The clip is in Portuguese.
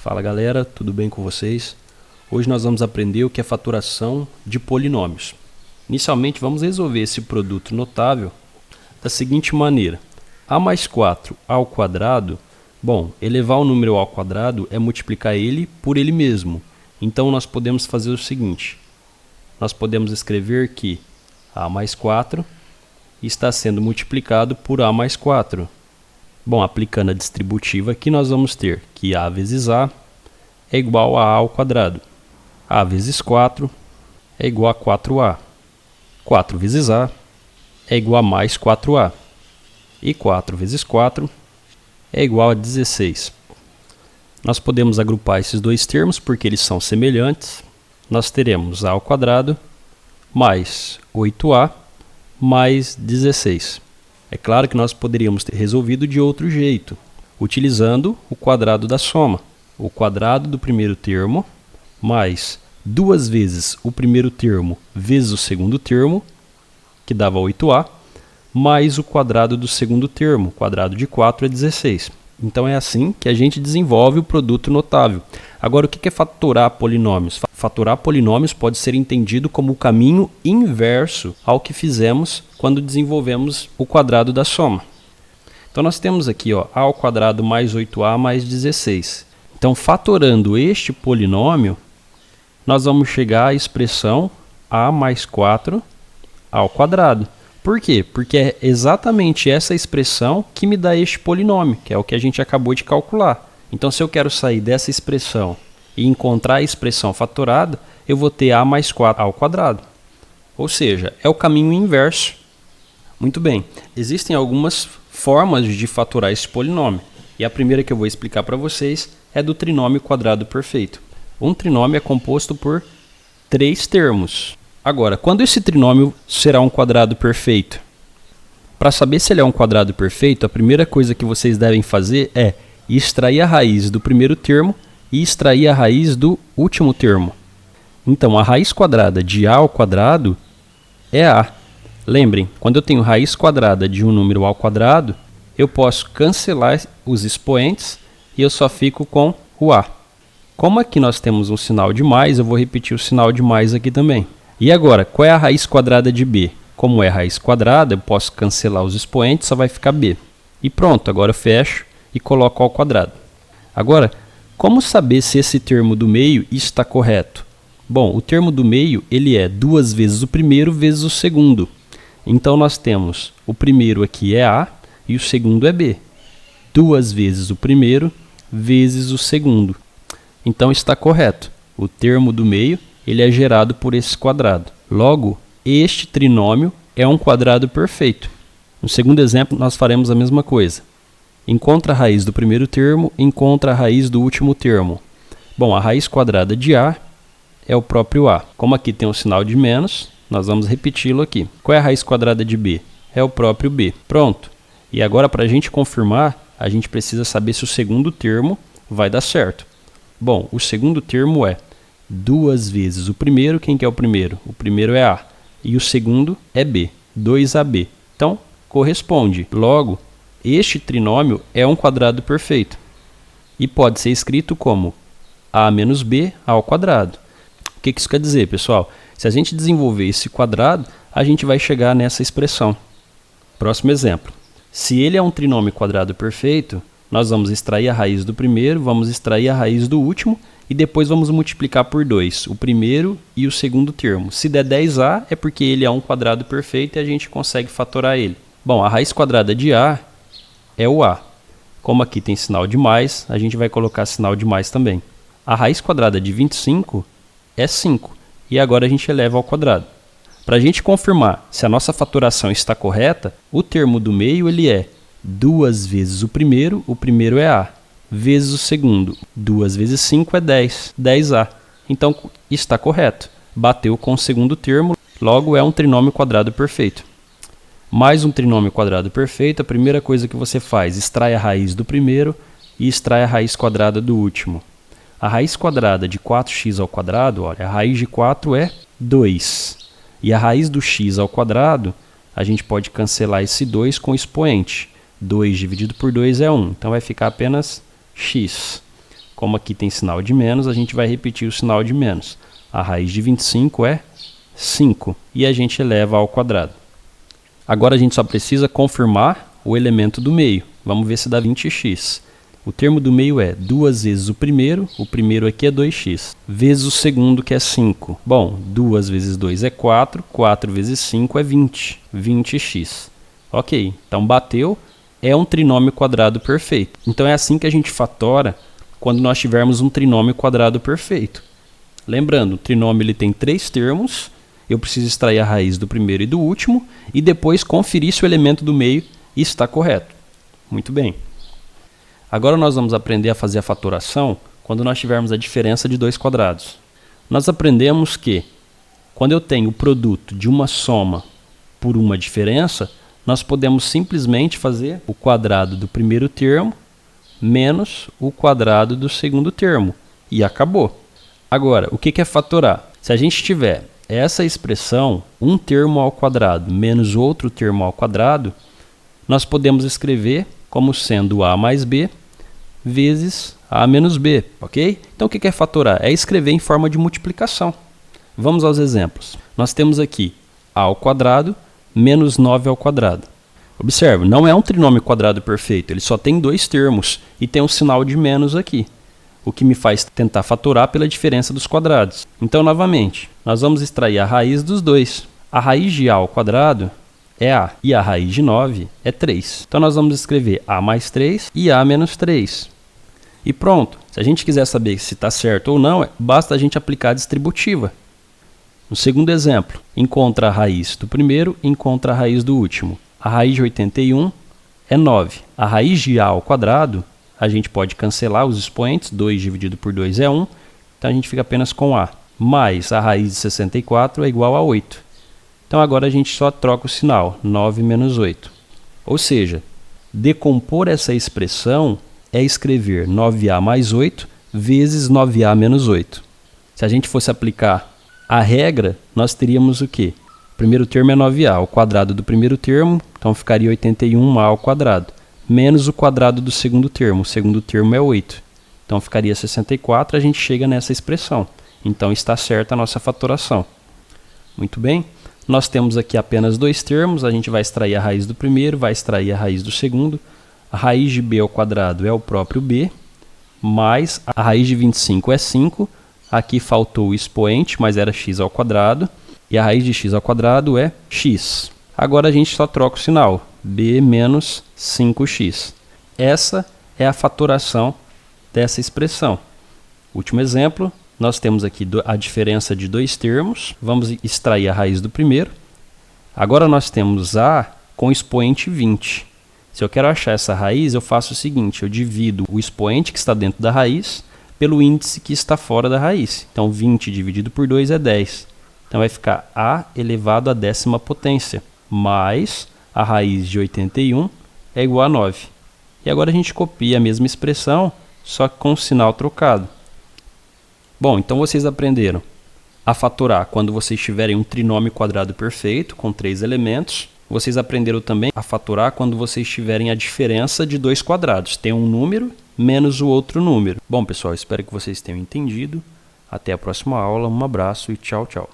Fala galera, tudo bem com vocês? Hoje nós vamos aprender o que é fatoração de polinômios. Inicialmente vamos resolver esse produto notável da seguinte maneira. A mais 4 ao quadrado, bom, elevar o número ao quadrado é multiplicar ele por ele mesmo. Então nós podemos fazer o seguinte, nós podemos escrever que a mais 4 está sendo multiplicado por a mais 4. Bom, aplicando a distributiva aqui nós vamos ter que a vezes a é igual a ao quadrado. A vezes 4 é igual a 4a. 4 vezes a é igual a mais 4a. E 4 vezes 4 é igual a 16. Nós podemos agrupar esses dois termos porque eles são semelhantes. Nós teremos a ao quadrado mais 8a mais 16. É claro que nós poderíamos ter resolvido de outro jeito, utilizando o quadrado da soma. O quadrado do primeiro termo mais 2 vezes o primeiro termo vezes o segundo termo, que dava 8a, mais o quadrado do segundo termo, o quadrado de 4 é 16. Então é assim que a gente desenvolve o produto notável. Agora, o que é fatorar polinômios? Fatorar polinômios pode ser entendido como o caminho inverso ao que fizemos quando desenvolvemos o quadrado da soma. Então nós temos aqui a ao quadrado mais 8a mais 16. Então, fatorando este polinômio, nós vamos chegar à expressão a mais 4 ao quadrado. Por quê? Porque é exatamente essa expressão que me dá este polinômio, que é o que a gente acabou de calcular. Então, se eu quero sair dessa expressão e encontrar a expressão fatorada, eu vou ter a mais 4 ao quadrado. Ou seja, é o caminho inverso. Muito bem, existem algumas formas de fatorar esse polinômio. E a primeira que eu vou explicar para vocês é do trinômio quadrado perfeito. Um trinômio é composto por 3 termos. Agora, quando esse trinômio será um quadrado perfeito? Para saber se ele é um quadrado perfeito, a primeira coisa que vocês devem fazer é extrair a raiz do primeiro termo e extrair a raiz do último termo. Então, a raiz quadrada de a ao quadrado é a. Lembrem, quando eu tenho raiz quadrada de um número ao quadrado, eu posso cancelar os expoentes e eu só fico com o a. Como aqui nós temos um sinal de mais, eu vou repetir o sinal de mais aqui também. E agora, qual é a raiz quadrada de b? Como é raiz quadrada, eu posso cancelar os expoentes, só vai ficar b. E pronto, agora eu fecho e coloco ao quadrado. Agora, como saber se esse termo do meio está correto? Bom, o termo do meio ele é 2 vezes o primeiro vezes o segundo. Então nós temos o primeiro aqui é a e o segundo é b. 2 vezes o primeiro vezes o segundo. Então está correto. O termo do meio ele é gerado por esse quadrado. Logo, este trinômio é um quadrado perfeito. No segundo exemplo, nós faremos a mesma coisa. Encontra a raiz do primeiro termo, encontra a raiz do último termo. Bom, a raiz quadrada de a é o próprio a. Como aqui tem um sinal de menos, nós vamos repeti-lo aqui. Qual é a raiz quadrada de b? É o próprio b. Pronto. E agora, para a gente confirmar, a gente precisa saber se o segundo termo vai dar certo. Bom, o segundo termo é 2 vezes o primeiro. Quem que é o primeiro? O primeiro é a. E o segundo é b. 2ab. Então, corresponde. Logo, este trinômio é um quadrado perfeito. E pode ser escrito como a menos b ao quadrado. O que isso quer dizer, pessoal? Se a gente desenvolver esse quadrado, a gente vai chegar nessa expressão. Próximo exemplo. Se ele é um trinômio quadrado perfeito, nós vamos extrair a raiz do primeiro, vamos extrair a raiz do último e depois vamos multiplicar por 2, o primeiro e o segundo termo. Se der 10a, é porque ele é um quadrado perfeito e a gente consegue fatorar ele. Bom, a raiz quadrada de a é o a. Como aqui tem sinal de mais, a gente vai colocar sinal de mais também. A raiz quadrada de 25 é 5 e agora a gente eleva ao quadrado. Para a gente confirmar se a nossa fatoração está correta, o termo do meio ele é 2 vezes o primeiro é a, vezes o segundo. 2 vezes 5 é 10, 10a. Então está correto. Bateu com o segundo termo, logo é um trinômio quadrado perfeito. Mais um trinômio quadrado perfeito, a primeira coisa que você faz, extrai a raiz do primeiro e extrai a raiz quadrada do último. A raiz quadrada de 4x ao quadrado, olha, a raiz de 4 é 2. E a raiz do x ao quadrado, a gente pode cancelar esse 2 com o expoente. 2 dividido por 2 é 1, então vai ficar apenas x. Como aqui tem sinal de menos, a gente vai repetir o sinal de menos. A raiz de 25 é 5 e a gente eleva ao quadrado. Agora a gente só precisa confirmar o elemento do meio. Vamos ver se dá 20x. O termo do meio é 2 vezes o primeiro aqui é 2x, vezes o segundo, que é 5. Bom, 2 vezes 2 é 4, 4 vezes 5 é 20, 20x. Ok, então bateu, é um trinômio quadrado perfeito. Então é assim que a gente fatora quando nós tivermos um trinômio quadrado perfeito. Lembrando, o trinômio ele tem 3 termos, eu preciso extrair a raiz do primeiro e do último, e depois conferir se o elemento do meio está correto. Muito bem. Agora nós vamos aprender a fazer a fatoração quando nós tivermos a diferença de dois quadrados. Nós aprendemos que, quando eu tenho o produto de uma soma por uma diferença, nós podemos simplesmente fazer o quadrado do primeiro termo menos o quadrado do segundo termo. E acabou. Agora, o que é fatorar? Se a gente tiver essa expressão, um termo ao quadrado menos outro termo ao quadrado, nós podemos escrever como sendo a mais b vezes a menos b, ok? Então o que é fatorar? É escrever em forma de multiplicação. Vamos aos exemplos. Nós temos aqui a ao quadrado menos 9 ao quadrado. Observe, não é um trinômio quadrado perfeito, ele só tem dois termos e tem um sinal de menos aqui, o que me faz tentar fatorar pela diferença dos quadrados. Então, novamente, nós vamos extrair a raiz dos dois. A raiz de a ao quadrado é a, e a raiz de 9 é 3. Então, nós vamos escrever a mais 3 e a menos 3. E pronto. Se a gente quiser saber se está certo ou não, basta a gente aplicar a distributiva. No segundo exemplo, encontra a raiz do primeiro e encontra a raiz do último. A raiz de 81 é 9. A raiz de a ao quadrado, a gente pode cancelar os expoentes, 2 dividido por 2 é 1, então a gente fica apenas com a. Mais a raiz de 64 é igual a 8. Então agora a gente só troca o sinal, 9 menos 8. Ou seja, decompor essa expressão é escrever 9a mais 8 vezes 9a menos 8. Se a gente fosse aplicar a regra, nós teríamos o quê? O primeiro termo é 9a, o quadrado do primeiro termo, então ficaria 81a ao quadrado, menos o quadrado do segundo termo. O segundo termo é 8. Então ficaria 64, a gente chega nessa expressão. Então está certa a nossa fatoração. Muito bem. Nós temos aqui apenas dois termos, a gente vai extrair a raiz do primeiro, vai extrair a raiz do segundo. A raiz de b ao quadrado é o próprio b, mais a raiz de 25 é 5. Aqui faltou o expoente, mas era x ao quadrado. E a raiz de x ao quadrado é x. Agora a gente só troca o sinal, b menos 5x. Essa é a fatoração dessa expressão. Último exemplo, nós temos aqui a diferença de dois termos. Vamos extrair a raiz do primeiro. Agora nós temos a com expoente 20. Se eu quero achar essa raiz, eu faço o seguinte, eu divido o expoente que está dentro da raiz pelo índice que está fora da raiz. Então 20 dividido por 2 é 10. Então vai ficar a elevado à 10ª potência, mais a raiz de 81 é igual a 9. E agora a gente copia a mesma expressão, só que com o sinal trocado. Bom, então vocês aprenderam a fatorar quando vocês tiverem um trinômio quadrado perfeito, com 3 elementos. Vocês aprenderam também a fatorar quando vocês tiverem a diferença de dois quadrados. Tem um número menos o outro número. Bom, pessoal, espero que vocês tenham entendido. Até a próxima aula. Um abraço e tchau, tchau.